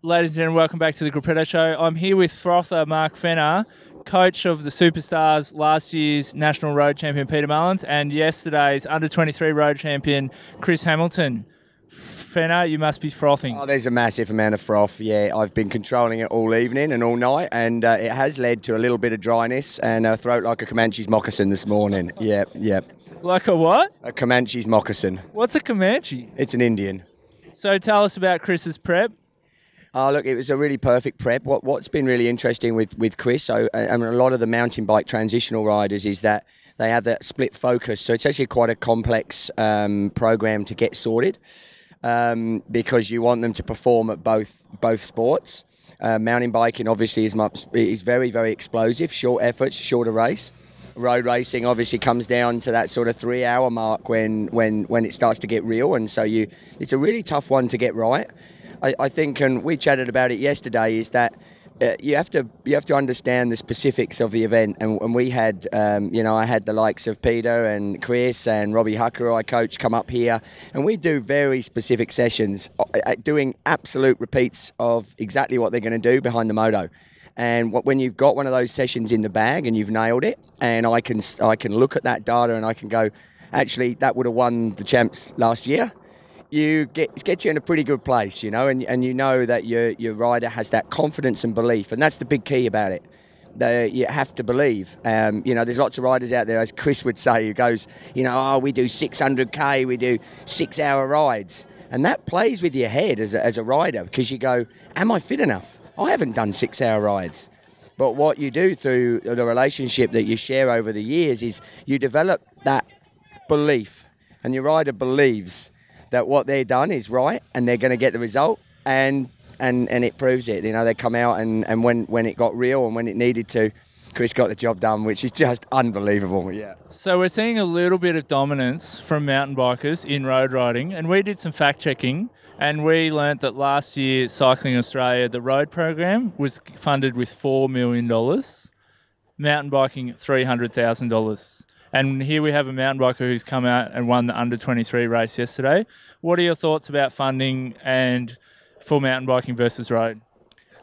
Ladies and gentlemen, welcome back to the Grupetto Show. I'm here with frother Mark Fenner, coach of the Superstars, last year's National Road Champion Peter Mullins, and yesterday's Under-23 Road Champion Chris Hamilton. Fenner, you must be frothing. Oh, there's a massive amount of froth, yeah. I've been controlling it all evening and all night, and it has led to a little bit of dryness and a throat like a Comanche's moccasin this morning. Yep. Like a what? A Comanche's moccasin. What's a Comanche? It's an Indian. So tell us about Chris's prep. Oh, look, it was a really perfect prep. What's been really interesting with Chris, a lot of the mountain bike transitional riders, is that they have that split focus. So it's actually quite a complex program to get sorted because you want them to perform at both sports. Mountain biking obviously is very, very explosive, short efforts, shorter race. Road racing obviously comes down to that sort of 3 hour mark when it starts to get real, and so it's a really tough one to get right. I think, and we chatted about it yesterday, is that you have to understand the specifics of the event, and we had I had the likes of Peter and Chris and Robbie Hucker, who I coach, come up here, and we do very specific sessions, doing absolute repeats of exactly what they're going to do behind the moto. And when you've got one of those sessions in the bag and you've nailed it, and I can look at that data and I can go, actually, that would have won the champs last year. It gets you in a pretty good place, and you know that your rider has that confidence and belief, and that's the big key about it. You have to believe. There's lots of riders out there, as Chris would say, who goes, we do 600k, we do 6 hour rides, and that plays with your head as a rider, because you go, am I fit enough? I haven't done 6 hour rides. But what you do through the relationship that you share over the years is you develop that belief, and your rider believes that what they've done is right and they're going to get the result, and it proves it. They come out and when it got real and when it needed to, Chris got the job done, which is just unbelievable. Yeah. So we're seeing a little bit of dominance from mountain bikers in road riding, and we did some fact checking, and we learnt that last year Cycling Australia, the road program, was funded with $4 million, mountain biking $300,000. And here we have a mountain biker who's come out and won the Under-23 race yesterday. What are your thoughts about funding and for mountain biking versus road?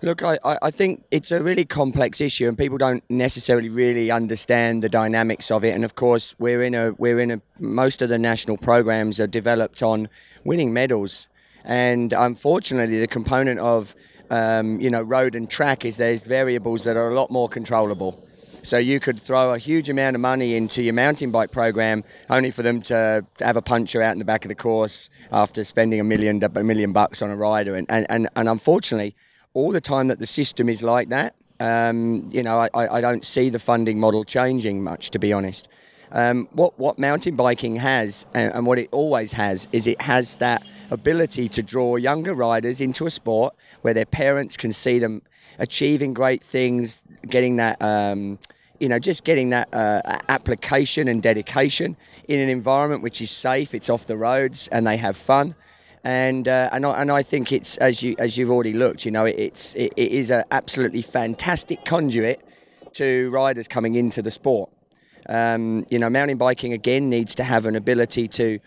Look, I think it's a really complex issue, and people don't necessarily really understand the dynamics of it. And of course, most of the national programs are developed on winning medals. And unfortunately, the component of road and track is there's variables that are a lot more controllable. So you could throw a huge amount of money into your mountain bike program only for them to have a puncture out in the back of the course after spending $1 million bucks on a rider. And unfortunately, all the time that the system is like that, I don't see the funding model changing much, to be honest. What mountain biking has, and what it always has, is it has that ability to draw younger riders into a sport where their parents can see them achieving great things, getting that, getting that application and dedication in an environment which is safe, it's off the roads, and they have fun. And I think it's, as you've already looked, it is an absolutely fantastic conduit to riders coming into the sport. Mountain biking again needs to have an ability to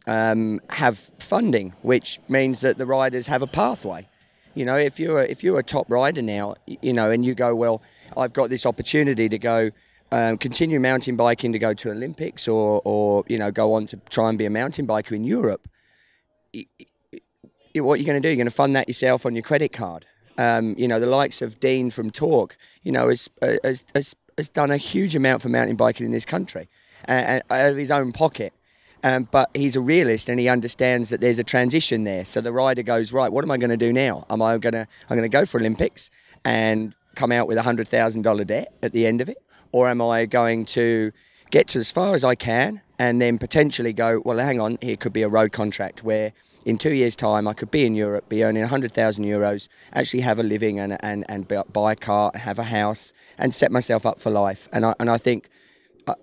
have funding, which means that the riders have a pathway. If you're a top rider now, and you go, well, I've got this opportunity to go continue mountain biking to go to Olympics or go on to try and be a mountain biker in Europe. What you're going to do? You're going to fund that yourself on your credit card. The likes of Dean from Talk, has done a huge amount for mountain biking in this country, out of his own pocket. But he's a realist, and he understands that there's a transition there. So the rider goes, right, what am I going to do now? I'm going to go for Olympics and come out with $100,000 debt at the end of it, or am I going to get to as far as I can and then potentially go, well, hang on, here could be a road contract where in 2 years' time I could be in Europe, be earning €100,000, actually have a living and buy a car, have a house, and set myself up for life. And I think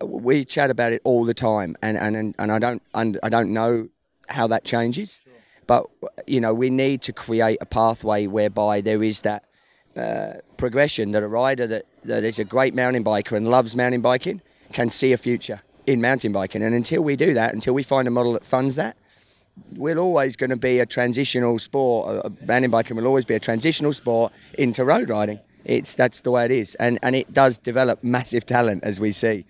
we chat about it all the time, and I don't know how that changes, but we need to create a pathway whereby there is that progression, that a rider that is a great mountain biker and loves mountain biking can see a future in mountain biking. And until we do that, until we find a model that funds that, we're always going to be a transitional sport. Mountain biking will always be a transitional sport into road riding. That's the way it is, and it does develop massive talent, as we see.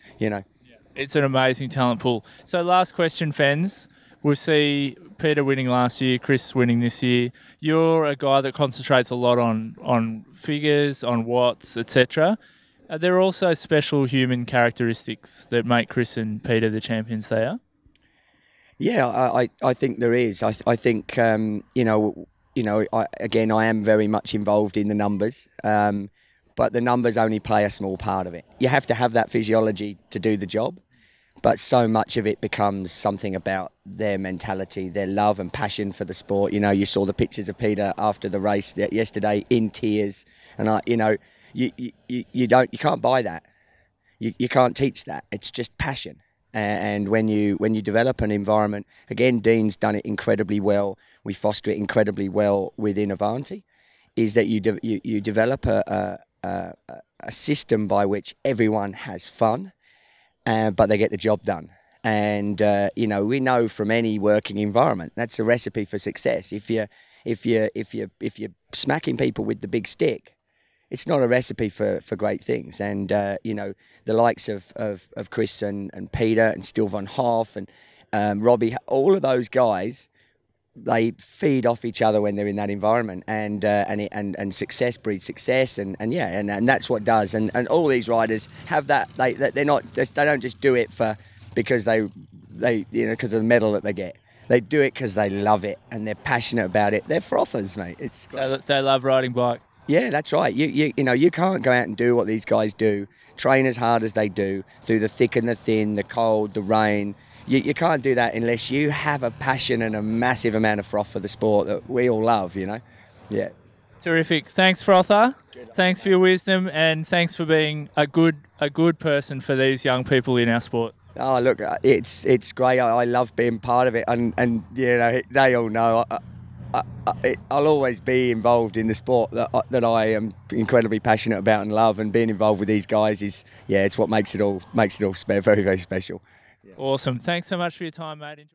It's an amazing talent pool. So last question, Fens. We'll see Peter winning last year, Chris winning this year. You're a guy that concentrates a lot on figures, on watts, etc. Are there also special human characteristics that make Chris and Peter the champions they are? Yeah, I think there is. I think I am very much involved in the numbers, but the numbers only play a small part of it. You have to have that physiology to do the job, but so much of it becomes something about their mentality, their love and passion for the sport. You saw the pictures of Peter after the race yesterday in tears, and you can't buy that. You can't teach that. It's just passion. And when you develop an environment, again, Dean's done it incredibly well. We foster it incredibly well within Avanti. Is that you develop a system by which everyone has fun, but they get the job done. And we know from any working environment that's a recipe for success. If you're smacking people with the big stick, it's not a recipe for great things. And, the likes of Chris and Peter and Stil van Hoff and Robbie, all of those guys, they feed off each other when they're in that environment. And success breeds success. And that's what does. And all these riders have that. They don't just do it because because of the medal that they get. They do it because they love it and they're passionate about it. They're frothers, mate. They love riding bikes. Yeah, that's right. You can't go out and do what these guys do, train as hard as they do, through the thick and the thin, the cold, the rain. You can't do that unless you have a passion and a massive amount of froth for the sport that we all love, Yeah. Terrific. Thanks, Frother. Thanks for your wisdom, and thanks for being a good person for these young people in our sport. Oh, look, it's great. I love being part of it, and they all know I'll always be involved in the sport that I am incredibly passionate about and love, and being involved with these guys it's what makes it all very, very special. Awesome. Thanks so much for your time, mate.